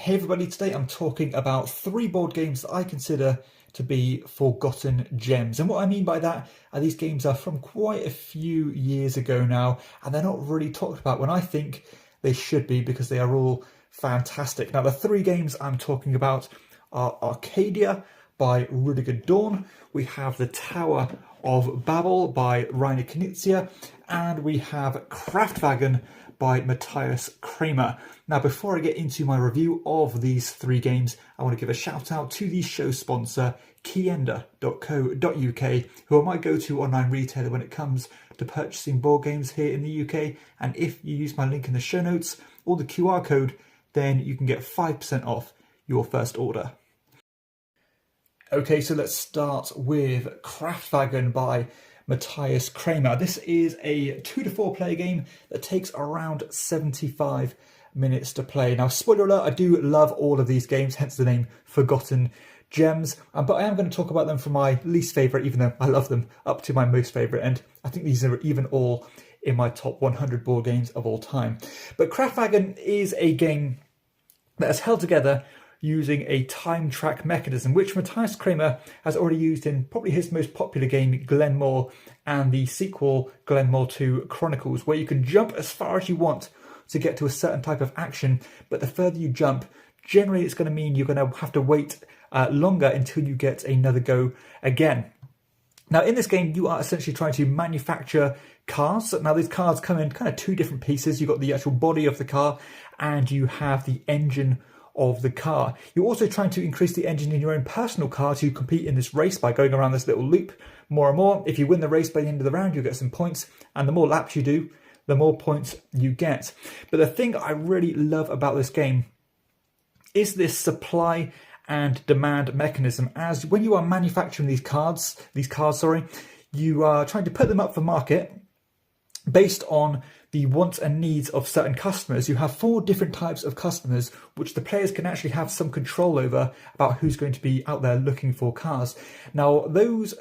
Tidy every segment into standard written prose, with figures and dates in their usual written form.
Hey everybody, today I'm talking about 3 board games that I consider to be forgotten gems. And what I mean by that are these games are from quite a few years ago now, and they're not really talked about when I think they should be, because they are all fantastic. Now the 3 games I'm talking about are Arkadia by Rudiger Dorn, we have The Tower of Babel by Rainer Knizia, and we have Kraftwagen by Matthias Kramer. Now, before I get into my review of these 3 games, I want to give a shout out to the show sponsor, KIENDA.co.uk, who are my go-to online retailer when it comes to purchasing board games here in the UK. And if you use my link in the show notes or the QR code, then you can get 5% off your first order. Okay, so let's start with Kraftwagen by Matthias Kramer. This is a 2 to 4 player game that takes around 75 minutes to play. Now, spoiler alert, I do love all of these games, hence the name Forgotten Gems, but I am going to talk about them from my least favourite, even though I love them, up to my most favourite, and I think these are even all in my top 100 board games of all time. But Kraftwagen is a game that is held together using a time track mechanism, which Matthias Kramer has already used in probably his most popular game, Glenmore, and the sequel, Glenmore 2 Chronicles, where you can jump as far as you want to get to a certain type of action, but the further you jump, generally it's going to mean you're going to have to wait longer until you get another go again. Now, in this game, you are essentially trying to manufacture cars. Now, these cars come in kind of 2 different pieces. You've got the actual body of the car, and you have the engine of the car. You're also trying to increase the engine in your own personal car to compete in this race by going around this little loop more and more. If you win the race by the end of the round, you'll get some points, and the more laps you do, the more points you get. But the thing I really love about this game is this supply and demand mechanism. As when you are manufacturing these cars, you are trying to put them up for market based on the wants and needs of certain customers. You have 4 different types of customers, which the players can actually have some control over about who's going to be out there looking for cars. Now, those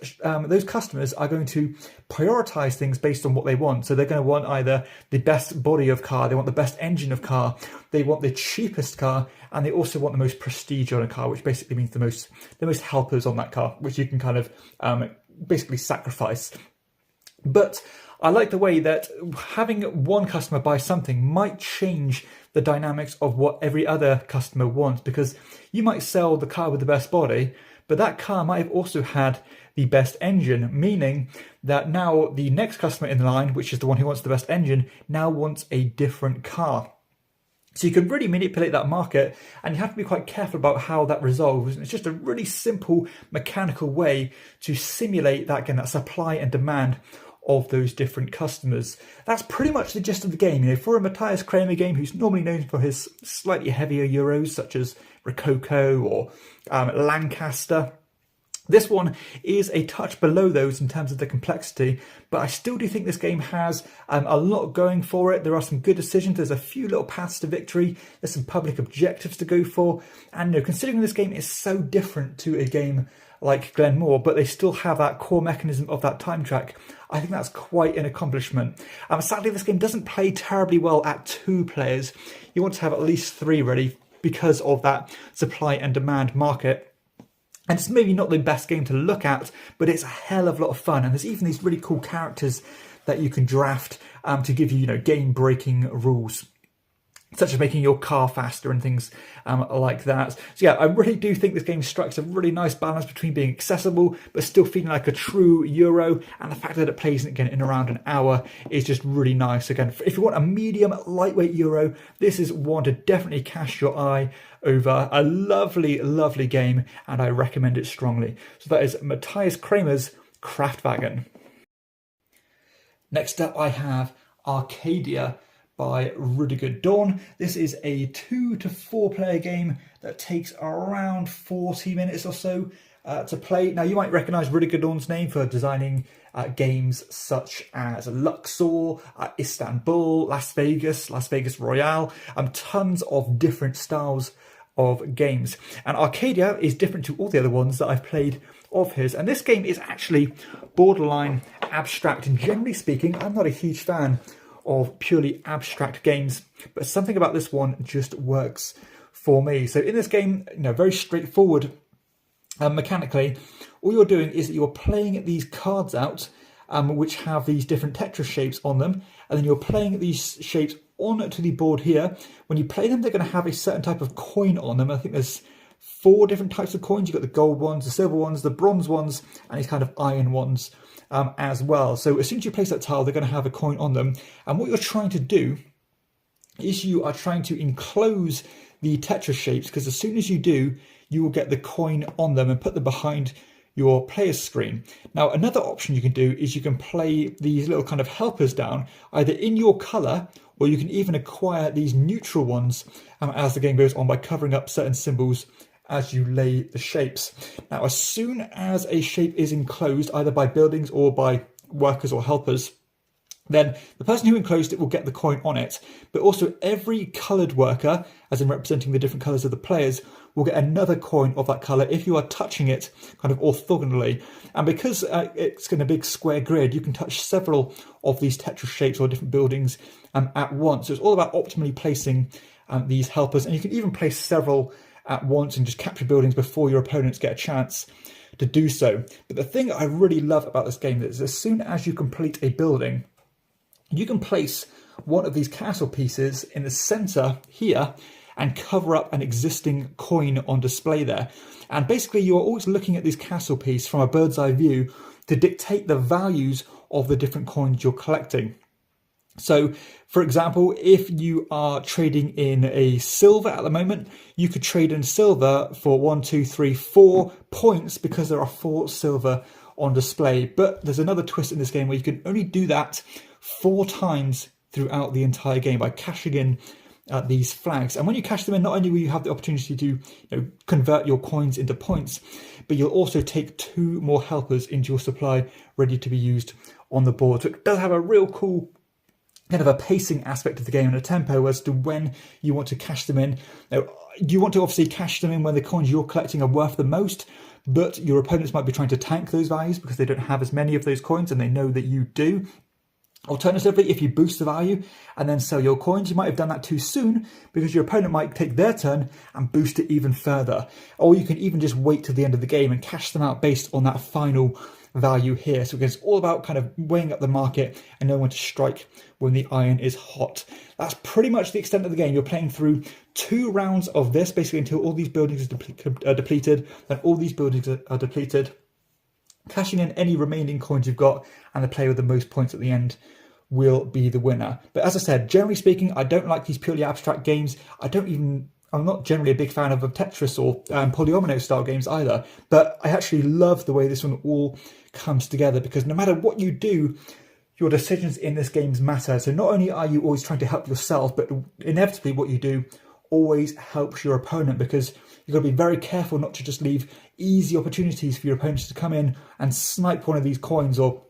customers are going to prioritize things based on what they want. So they're going to want either the best body of car, they want the best engine of car, they want the cheapest car, and they also want the most prestige on a car, which basically means the most helpers on that car, which you can kind of basically sacrifice. But I like the way that having one customer buy something might change the dynamics of what every other customer wants, because you might sell the car with the best body, but that car might have also had the best engine, meaning that now the next customer in the line, which is the one who wants the best engine, now wants a different car. So you can really manipulate that market, and you have to be quite careful about how that resolves. It's just a really simple mechanical way to simulate that, again, that supply and demand of those different customers. That's pretty much the gist of the game. You know, for a Matthias Kramer game, who's normally known for his slightly heavier Euros, such as Rococo or Lancaster, this one is a touch below those in terms of the complexity, but I still do think this game has a lot going for it. There are some good decisions. There's a few little paths to victory. There's some public objectives to go for. And you know, considering this game is so different to a game like Glenmore, but they still have that core mechanism of that time track, I think that's quite an accomplishment. Sadly, this game doesn't play terribly well at 2 players. You want to have at least 3 ready because of that supply and demand market. And it's maybe not the best game to look at, but it's a hell of a lot of fun. And there's even these really cool characters that you can draft to give you, game-breaking rules, such as making your car faster and things like that. So yeah, I really do think this game strikes a really nice balance between being accessible but still feeling like a true Euro, and the fact that it plays again in around an hour is just really nice. Again, if you want a medium lightweight Euro, this is one to definitely cast your eye over. A lovely, lovely game, and I recommend it strongly. So that is Matthias Kramer's Kraftwagen. Next up I have Arkadia by Rudiger Dorn. This is a 2 to 4 player game that takes around 40 minutes or so to play. Now, you might recognise Rudiger Dorn's name for designing games such as Luxor, Istanbul, Las Vegas Royale, tons of different styles of games. And Arkadia is different to all the other ones that I've played of his. And this game is actually borderline abstract. And generally speaking, I'm not a huge fan of purely abstract games, but something about this one just works for me. So in this game, very straightforward mechanically. All you're doing is that you're playing these cards out, which have these different Tetris shapes on them, and then you're playing these shapes onto the board here. When you play them, they're going to have a certain type of coin on them. I think there's 4 different types of coins. You've got the gold ones, the silver ones, the bronze ones, and these kind of iron ones as well. So as soon as you place that tile, they're going to have a coin on them. And what you're trying to do is you are trying to enclose the Tetris shapes, because as soon as you do, you will get the coin on them and put them behind your player's screen. Now, another option you can do is you can play these little kind of helpers down, either in your color, or you can even acquire these neutral ones as the game goes on by covering up certain symbols as you lay the shapes. Now, as soon as a shape is enclosed, either by buildings or by workers or helpers, then the person who enclosed it will get the coin on it. But also every coloured worker, as in representing the different colours of the players, will get another coin of that colour if you are touching it kind of orthogonally. And because it's in a big square grid, you can touch several of these Tetris shapes or different buildings at once. So it's all about optimally placing these helpers. And you can even place several at once and just capture buildings before your opponents get a chance to do so. But the thing I really love about this game is as soon as you complete a building, you can place one of these castle pieces in the center here and cover up an existing coin on display there. And basically you're always looking at this castle piece from a bird's eye view to dictate the values of the different coins you're collecting. So, for example, if you are trading in a silver at the moment, you could trade in silver for 1, 2, 3, 4 points because there are 4 silver on display. But there's another twist in this game where you can only do that 4 times throughout the entire game by cashing in these flags. And when you cash them in, not only will you have the opportunity to convert your coins into points, but you'll also take 2 more helpers into your supply ready to be used on the board. So it does have a real cool kind of a pacing aspect of the game and a tempo as to when you want to cash them in. Now, you want to obviously cash them in when the coins you're collecting are worth the most, but your opponents might be trying to tank those values because they don't have as many of those coins and they know that you do. Alternatively, if you boost the value and then sell your coins, you might have done that too soon because your opponent might take their turn and boost it even further. Or you can even just wait till the end of the game and cash them out based on that final value here. So it's all about kind of weighing up the market and knowing when to strike when the iron is hot. That's pretty much the extent of the game. You're playing through 2 rounds of this, basically until all these buildings are depleted, then all these buildings are depleted, cashing in any remaining coins you've got, and the player with the most points at the end will be the winner. But as I said, generally speaking, I don't like these purely abstract games. I'm not generally a big fan of Tetris or Polyomino style games either, but I actually love the way this one all comes together because no matter what you do, your decisions in this game matter. So not only are you always trying to help yourself, but inevitably what you do always helps your opponent because you've got to be very careful not to just leave easy opportunities for your opponents to come in and snipe one of these coins or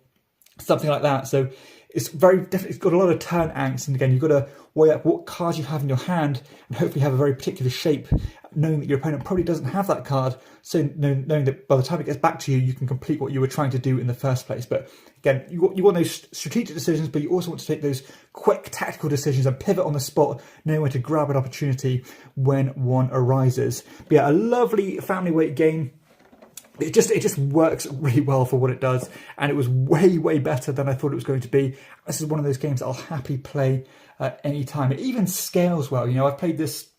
something like that. So it's very different. It's got a lot of turn angst, and again, you've got to weigh up what cards you have in your hand and hopefully have a very particular shape, knowing that your opponent probably doesn't have that card. So knowing that by the time it gets back to you, you can complete what you were trying to do in the first place. But again, you want those strategic decisions, but you also want to take those quick tactical decisions and pivot on the spot, knowing when to grab an opportunity when one arises. But yeah, a lovely family weight game. It just works really well for what it does, and it was way better than I thought it was going to be. This is one of those games that I'll happily play at any time. It even scales well. I've played this.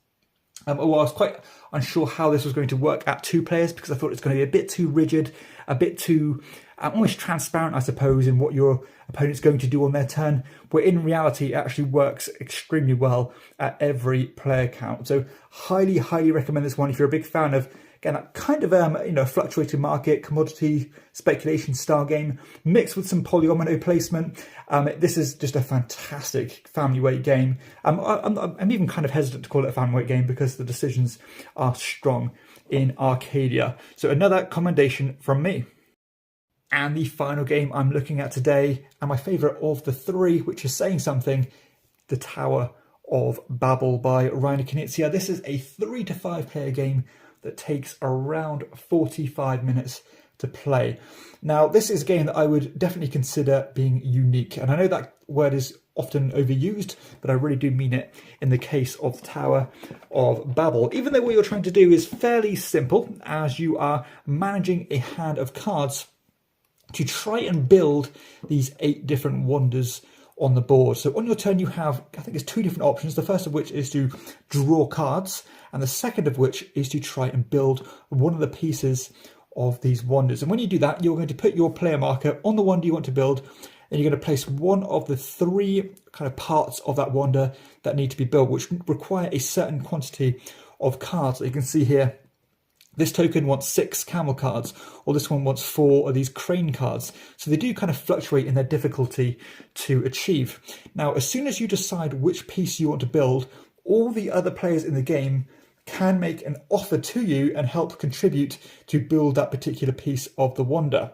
I was quite unsure how this was going to work at 2 players because I thought it was going to be a bit too rigid, a bit too almost transparent, I suppose, in what your opponent's going to do on their turn. Where in reality, it actually works extremely well at every player count. So highly recommend this one if you're a big fan of. Again, that kind of fluctuating market, commodity speculation style game mixed with some polyomino placement. This is just a fantastic family weight game. I'm even kind of hesitant to call it a family weight game because the decisions are strong in Arkadia. So another commendation from me. And the final game I'm looking at today, and my favourite of the 3, which is saying something, The Tower of Babel by Reiner Knizia. This is a 3 to 5 player game that takes around 45 minutes to play. Now, this is a game that I would definitely consider being unique, and I know that word is often overused, but I really do mean it in the case of the Tower of Babel. Even though what you're trying to do is fairly simple, as you are managing a hand of cards to try and build these 8 different wonders on the board. So on your turn you have, I think it's 2 different options, the first of which is to draw cards, and the second of which is to try and build one of the pieces of these wonders. And when you do that, you're going to put your player marker on the wonder you want to build, and you're going to place one of the 3 kind of parts of that wonder that need to be built, which require a certain quantity of cards. You can see here, this token wants 6 camel cards, or this one wants 4 of these crane cards. So they do kind of fluctuate in their difficulty to achieve. Now, as soon as you decide which piece you want to build, all the other players in the game can make an offer to you and help contribute to build that particular piece of the wonder.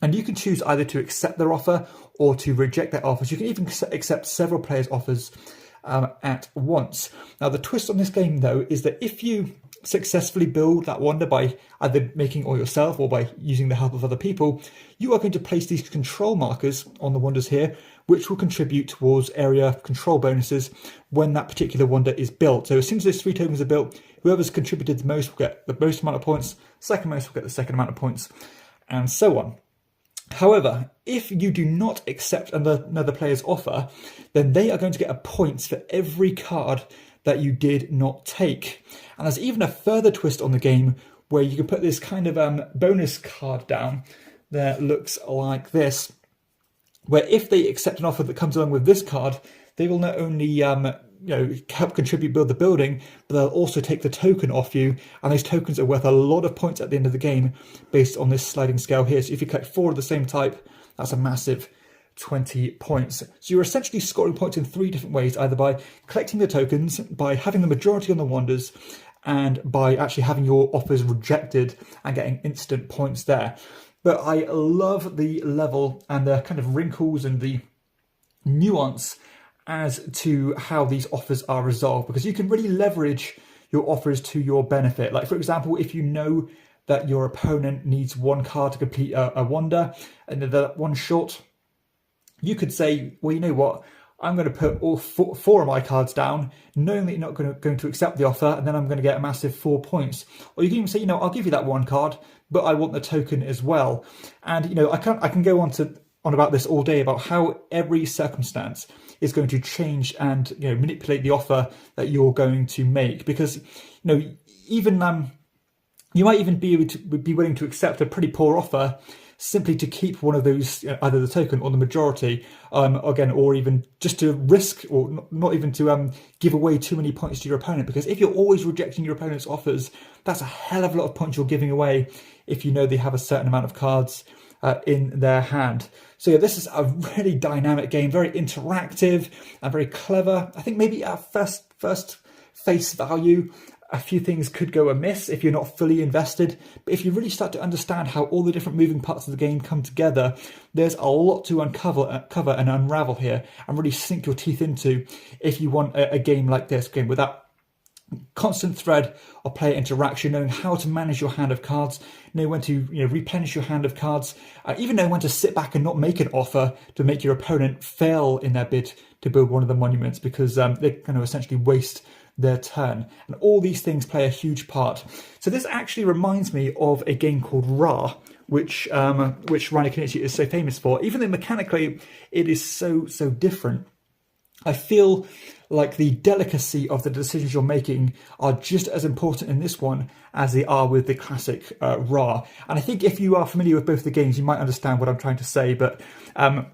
And you can choose either to accept their offer or to reject their offers. You can even accept several players' offers at once. Now, the twist on this game, though, is that if you successfully build that wonder by either making all yourself or by using the help of other people, you are going to place these control markers on the wonders here, which will contribute towards area control bonuses when that particular wonder is built. So as soon as those 3 tokens are built, whoever's contributed the most will get the most amount of points, second most will get the second amount of points, and so on. However, if you do not accept another player's offer, then they are going to get a point for every card that you did not take. And there's even a further twist on the game where you can put this kind of bonus card down that looks like this, where if they accept an offer that comes along with this card, they will not only help contribute build the building, but they'll also take the token off you, and those tokens are worth a lot of points at the end of the game based on this sliding scale here. So if you collect 4 of the same type, that's a massive 20 points. So you're essentially scoring points in 3 different ways, either by collecting the tokens, by having the majority on the wonders, and by actually having your offers rejected and getting instant points there. But I love the level and the kind of wrinkles and the nuance as to how these offers are resolved, because you can really leverage your offers to your benefit. Like, for example, if you know that your opponent needs 1 card to complete a wonder and that one short, you could say, well, you know what, I'm going to put all 4 of my cards down, knowing that you're not going to accept the offer, and then I'm going to get a massive 4 points. Or you can even say, I'll give you that 1 card, but I want the token as well. And I can go on about this all day about how every circumstance is going to change and manipulate the offer that you're going to make, because even you might even be willing to accept a pretty poor offer simply to keep one of those, either the token or the majority, or even just to risk, or not even to give away too many points to your opponent. Because if you're always rejecting your opponent's offers, that's a hell of a lot of points you're giving away if you know they have a certain amount of cards in their hand. So yeah, this is a really dynamic game, very interactive and very clever. I think maybe at first face value, a few things could go amiss if you're not fully invested. But if you really start to understand how all the different moving parts of the game come together, there's a lot to cover and unravel here and really sink your teeth into if you want a game like this, game with that constant thread of player interaction, knowing how to manage your hand of cards, know when to replenish your hand of cards, even know when to sit back and not make an offer to make your opponent fail in their bid to build one of the monuments, because they're going to essentially waste their turn. And all these things play a huge part. So this actually reminds me of a game called Ra, which Reiner Knizia is so famous for. Even though mechanically it is so different, I feel like the delicacy of the decisions you're making are just as important in this one as they are with the classic Ra. And I think if you are familiar with both the games, you might understand what I'm trying to say. But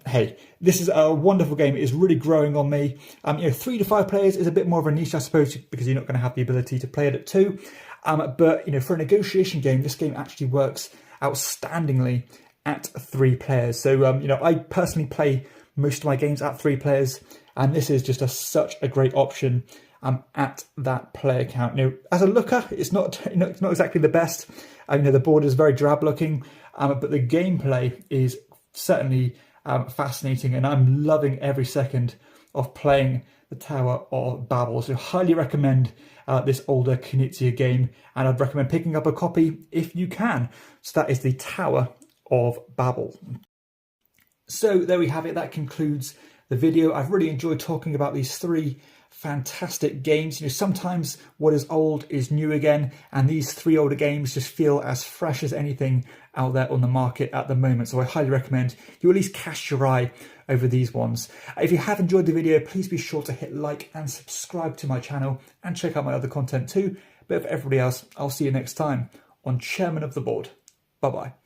hey, this is a wonderful game. It is really growing on me. 3 to 5 players is a bit more of a niche, I suppose, because you're not going to have the ability to play it at 2. But for a negotiation game, this game actually works outstandingly at 3 players. So I personally play most of my games at 3 players, and this is just such a great option at that player count. As a looker, it's not exactly the best. The board is very drab looking, but the gameplay is certainly fascinating, and I'm loving every second of playing the Tower of Babel. So highly recommend this older Knizia game, and I'd recommend picking up a copy if you can. So that is the Tower of Babel. So there we have it. That concludes the video. I've really enjoyed talking about these three fantastic games. You know, sometimes what is old is new again, and these three older games just feel as fresh as anything out there on the market at the moment. So I highly recommend you at least cast your eye over these ones. If you have enjoyed the video, please be sure to hit like and subscribe to my channel and check out my other content too. But for everybody else, I'll see you next time on Chairman of the Board. Bye bye.